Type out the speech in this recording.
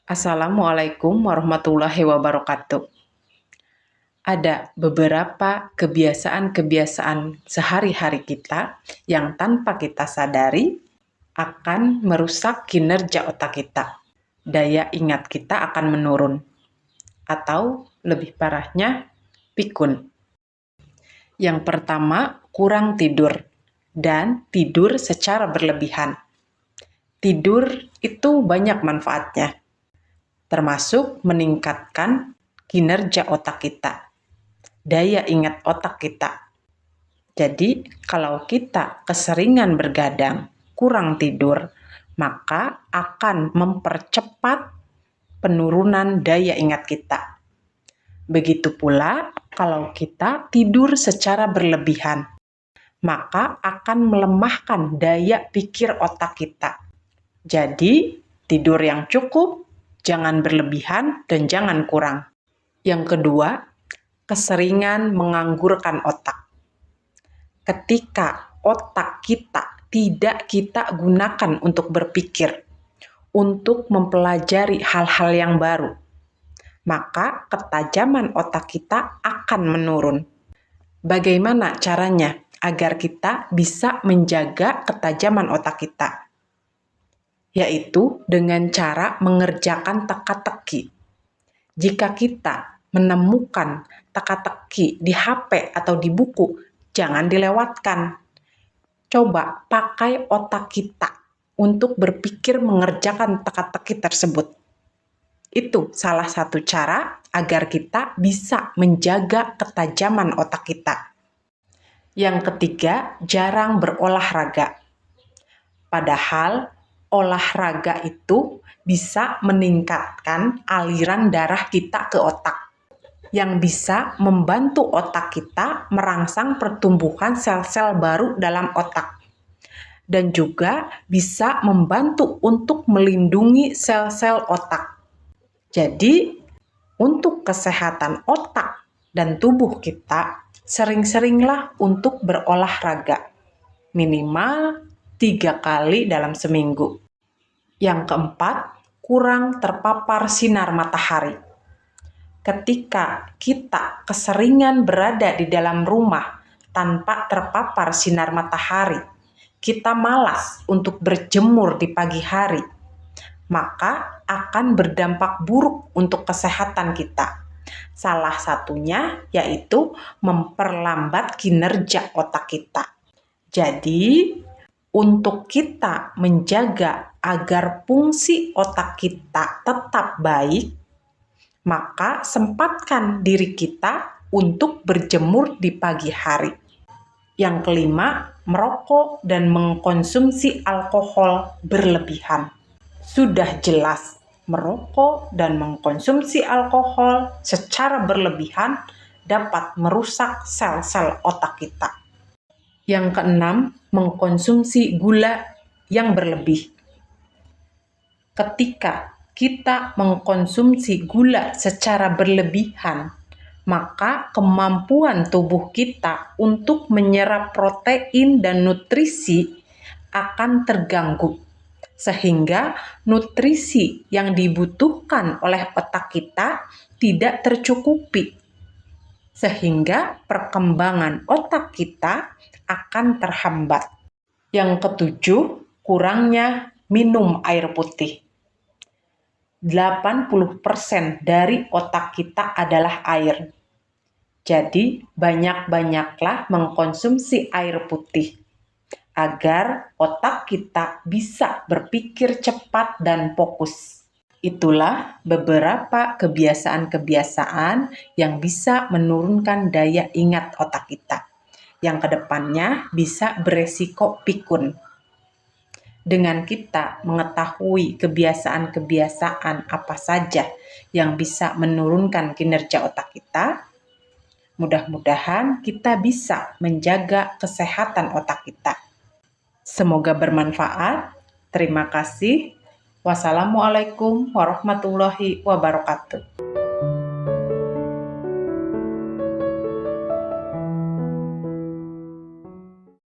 Assalamualaikum warahmatullahi wabarakatuh. Ada beberapa kebiasaan-kebiasaan sehari-hari kita yang tanpa kita sadari akan merusak kinerja otak kita. Daya ingat kita akan menurun, atau lebih parahnya, pikun. Yang pertama, kurang tidur dan tidur secara berlebihan. Tidur itu banyak manfaatnya, termasuk meningkatkan kinerja otak kita, daya ingat otak kita. Jadi, kalau kita keseringan bergadang, kurang tidur, maka akan mempercepat penurunan daya ingat kita. Begitu pula kalau kita tidur secara berlebihan, maka akan melemahkan daya pikir otak kita. Jadi, tidur yang cukup, jangan berlebihan, dan jangan kurang. Yang kedua, keseringan menganggurkan otak. Ketika otak kita tidak kita gunakan untuk berpikir, untuk mempelajari hal-hal yang baru, maka ketajaman otak kita akan menurun. Bagaimana caranya agar kita bisa menjaga ketajaman otak kita? Yaitu dengan cara mengerjakan teka-teki. Jika kita menemukan teka-teki di HP atau di buku, jangan dilewatkan. Coba pakai otak kita untuk berpikir mengerjakan teka-teki tersebut. Itu salah satu cara agar kita bisa menjaga ketajaman otak kita. Yang ketiga, jarang berolahraga. Padahal olahraga itu bisa meningkatkan aliran darah kita ke otak, yang bisa membantu otak kita merangsang pertumbuhan sel-sel baru dalam otak, dan juga bisa membantu untuk melindungi sel-sel otak. Jadi, untuk kesehatan otak dan tubuh kita, sering-seringlah untuk berolahraga, minimal 3 kali dalam seminggu. Yang keempat, kurang terpapar sinar matahari. Ketika kita keseringan berada di dalam rumah tanpa terpapar sinar matahari, kita malas untuk berjemur di pagi hari, maka akan berdampak buruk untuk kesehatan kita. Salah satunya yaitu memperlambat kinerja otak kita. Jadi, untuk kita menjaga agar fungsi otak kita tetap baik, maka sempatkan diri kita untuk berjemur di pagi hari. Yang kelima, merokok dan mengkonsumsi alkohol berlebihan. Sudah jelas, merokok dan mengkonsumsi alkohol secara berlebihan dapat merusak sel-sel otak kita. Yang keenam, mengkonsumsi gula yang berlebih. Ketika kita mengkonsumsi gula secara berlebihan, maka kemampuan tubuh kita untuk menyerap protein dan nutrisi akan terganggu, sehingga nutrisi yang dibutuhkan oleh otak kita tidak tercukupi, sehingga perkembangan otak kita akan terhambat. Yang ketujuh, kurangnya minum air putih. 80% dari otak kita adalah air. Jadi, banyak-banyaklah mengkonsumsi air putih agar otak kita bisa berpikir cepat dan fokus. Itulah beberapa kebiasaan-kebiasaan yang bisa menurunkan daya ingat otak kita, yang kedepannya bisa beresiko pikun. Dengan kita mengetahui kebiasaan-kebiasaan apa saja yang bisa menurunkan kinerja otak kita, mudah-mudahan kita bisa menjaga kesehatan otak kita. Semoga bermanfaat. Terima kasih. Wassalamualaikum warahmatullahi wabarakatuh.